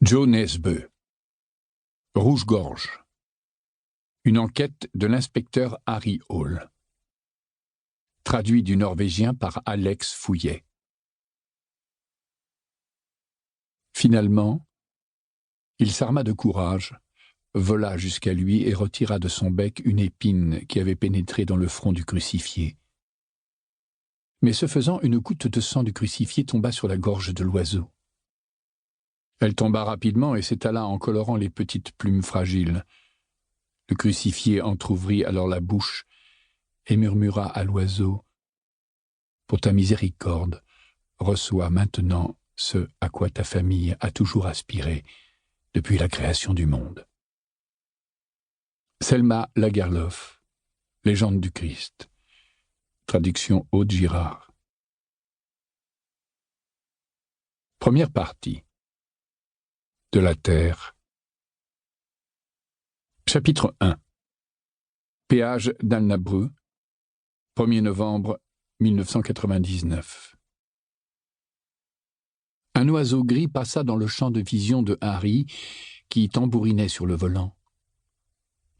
Joe Nesbø. Rouge-gorge. Une enquête de l'inspecteur Harry Hall. Traduit du norvégien par Alex Fouillet. Finalement, il s'arma de courage, vola jusqu'à lui et retira de son bec une épine qui avait pénétré dans le front du crucifié. Mais ce faisant, une goutte de sang du crucifié tomba sur la gorge de l'oiseau. Elle tomba rapidement et s'étala en colorant les petites plumes fragiles. Le crucifié entr'ouvrit alors la bouche et murmura à l'oiseau « Pour ta miséricorde, reçois maintenant ce à quoi ta famille a toujours aspiré depuis la création du monde. » Selma Lagerlof, Légende du Christ. Traduction Aude Girard. Première partie. De la Terre. Chapitre 1. Péage d'Alnabreux, 1er novembre 1999. Un oiseau gris passa dans le champ de vision de Harry, qui tambourinait sur le volant.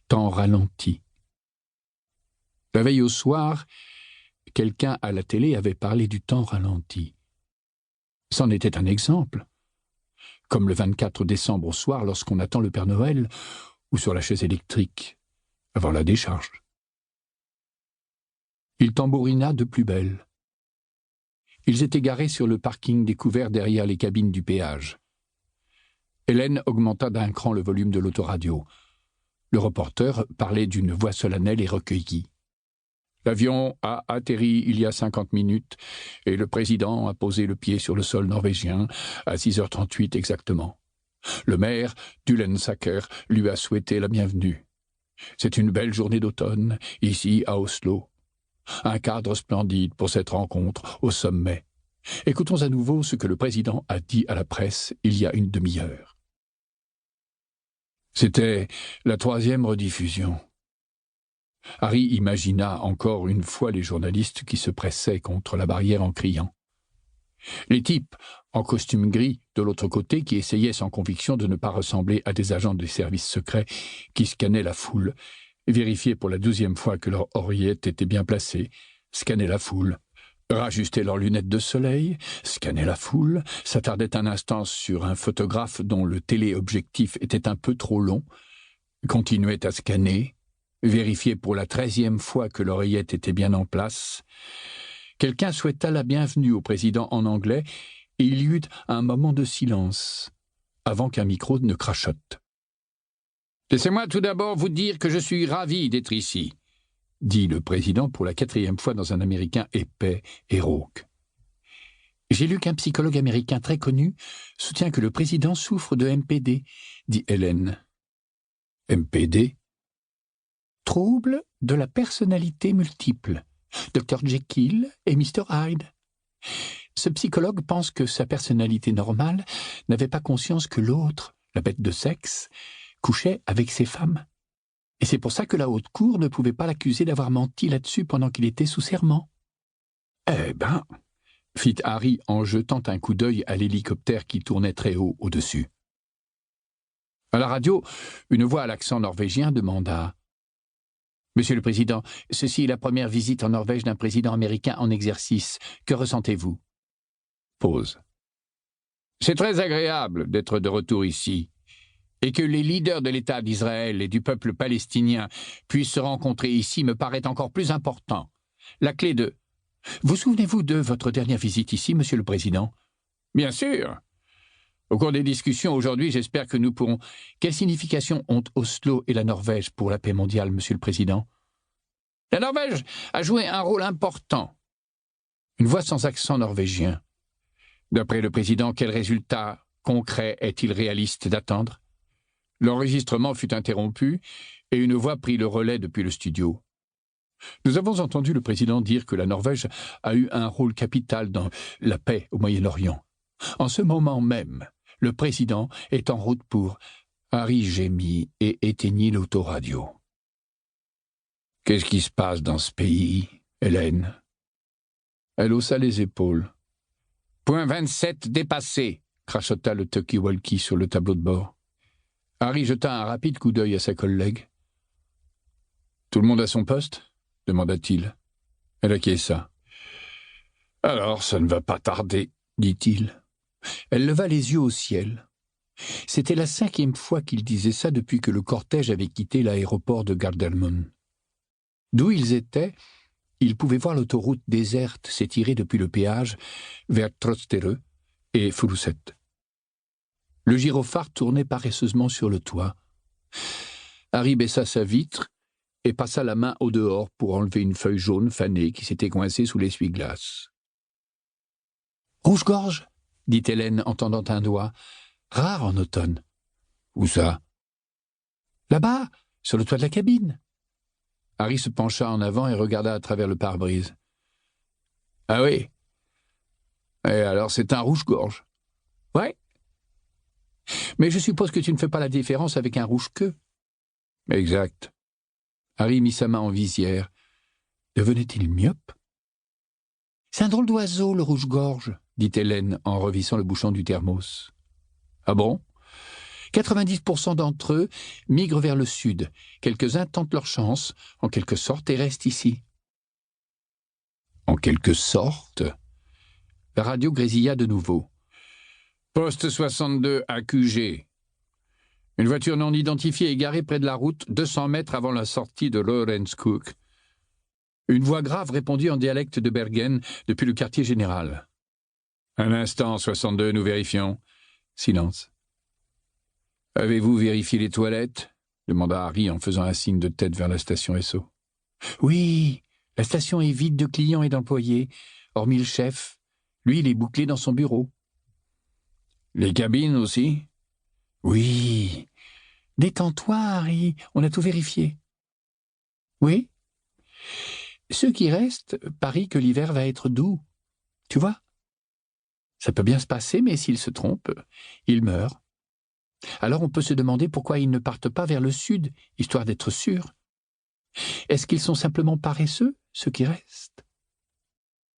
Temps ralenti. La veille au soir, quelqu'un à la télé avait parlé du temps ralenti. C'en était un exemple. Comme le 24 décembre au soir lorsqu'on attend le Père Noël, ou sur la chaise électrique, avant la décharge. Il tambourina de plus belle. Ils étaient garés sur le parking découvert derrière les cabines du péage. Hélène augmenta d'un cran le volume de l'autoradio. Le reporter parlait d'une voix solennelle et recueillie. L'avion a atterri il y a 50 minutes et le président a posé le pied sur le sol norvégien à 6h38 exactement. Le maire, d'Ullensaker, lui a souhaité la bienvenue. C'est une belle journée d'automne, ici à Oslo. Un cadre splendide pour cette rencontre au sommet. Écoutons à nouveau ce que le président a dit à la presse il y a une demi-heure. C'était la 3e rediffusion. Harry imagina encore une fois les journalistes qui se pressaient contre la barrière en criant. Les types, en costume gris, de l'autre côté, qui essayaient sans conviction de ne pas ressembler à des agents des services secrets qui scannaient la foule, vérifiaient pour la 12e fois que leur oreillette était bien placée, scannaient la foule, rajustaient leurs lunettes de soleil, scannaient la foule, s'attardaient un instant sur un photographe dont le téléobjectif était un peu trop long, continuaient à scanner, vérifiaient pour la 13e fois que l'oreillette était bien en place. Quelqu'un souhaita la bienvenue au président en anglais et il y eut un moment de silence, avant qu'un micro ne crachote. « Laissez-moi tout d'abord vous dire que je suis ravi d'être ici, » dit le président pour la 4e fois dans un américain épais et rauque. « J'ai lu qu'un psychologue américain très connu soutient que le président souffre de MPD, » dit Hélène. « MPD » ? Trouble de la personnalité multiple. Dr. Jekyll et Mr. Hyde. Ce psychologue pense que sa personnalité normale n'avait pas conscience que l'autre, la bête de sexe, couchait avec ses femmes. Et c'est pour ça que la haute cour ne pouvait pas l'accuser d'avoir menti là-dessus pendant qu'il était sous serment. « Eh ben » fit Harry en jetant un coup d'œil à l'hélicoptère qui tournait très haut au-dessus. À la radio, une voix à l'accent norvégien demanda « Monsieur le Président, ceci est la première visite en Norvège d'un président américain en exercice. Que ressentez-vous » Pause. « C'est très agréable d'être de retour ici, et que les leaders de l'État d'Israël et du peuple palestinien puissent se rencontrer ici me paraît encore plus important. La clé de... Vous souvenez-vous de votre dernière visite ici, Monsieur le Président ? Bien sûr. Au cours des discussions aujourd'hui, j'espère que nous pourrons... Quelle signification ont Oslo et la Norvège pour la paix mondiale, Monsieur le Président ? La Norvège a joué un rôle important. Une voix sans accent norvégien. D'après le Président, quel résultat concret est-il réaliste d'attendre ? L'enregistrement fut interrompu et une voix prit le relais depuis le studio. Nous avons entendu le Président dire que la Norvège a eu un rôle capital dans la paix au Moyen-Orient. En ce moment même, le Président est en route pour... Harry gémit et éteignit l'autoradio. « Qu'est-ce qui se passe dans ce pays, Hélène ?» Elle haussa les épaules. « Point 27 dépassé, crachota le talkie-walkie sur le tableau de bord. Harry jeta un rapide coup d'œil à sa collègue. « Tout le monde à son poste ?» demanda-t-il. Elle acquiesça. « Alors, ça ne va pas tarder, » dit-il. Elle leva les yeux au ciel. C'était la 5e fois qu'il disait ça depuis que le cortège avait quitté l'aéroport de Gardermoen. D'où ils étaient, ils pouvaient voir l'autoroute déserte s'étirer depuis le péage vers Trotstereux et Furuset. Le gyrophare tournait paresseusement sur le toit. Harry baissa sa vitre et passa la main au dehors pour enlever une feuille jaune fanée qui s'était coincée sous l'essuie-glace. « Rouge-gorge !» dit Hélène en tendant un doigt. « Rare en automne. »« Où ça ?»« Là-bas, sur le toit de la cabine. » Harry se pencha en avant et regarda à travers le pare-brise. « Ah oui ? Et alors c'est un rouge-gorge. »« Ouais. Mais je suppose que tu ne fais pas la différence avec un rouge-queue. » »« Exact. » Harry mit sa main en visière. Devenait-il myope ? « C'est un drôle d'oiseau, le rouge-gorge, » dit Hélène en revissant le bouchon du thermos. « Ah bon ? 90% d'entre eux migrent vers le sud. Quelques-uns tentent leur chance, en quelque sorte, et restent ici. » « En quelque sorte ?» La radio grésilla de nouveau. « Poste 62 AQG. Une voiture non identifiée est garée près de la route, 200 mètres avant la sortie de Lawrence-Cook. » Une voix grave répondit en dialecte de Bergen depuis le quartier général. « Un instant, 62, nous vérifions. » Silence. « Avez-vous vérifié les toilettes ?» demanda Harry en faisant un signe de tête vers la station SO. « Oui, la station est vide de clients et d'employés, hormis le chef. Lui, il est bouclé dans son bureau. »« Les cabines aussi ?»« Oui. Détends-toi, Harry, on a tout vérifié. »« Oui. Ceux qui restent parient que l'hiver va être doux. Tu vois ? Ça peut bien se passer, mais s'ils se trompent, ils meurent. Alors on peut se demander pourquoi ils ne partent pas vers le sud, histoire d'être sûrs. Est-ce qu'ils sont simplement paresseux, ceux qui restent ?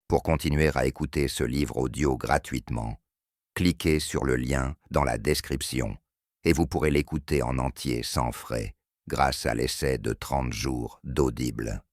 Pour continuer à écouter ce livre audio gratuitement, cliquez sur le lien dans la description et vous pourrez l'écouter en entier sans frais grâce à l'essai de 30 jours d'Audible.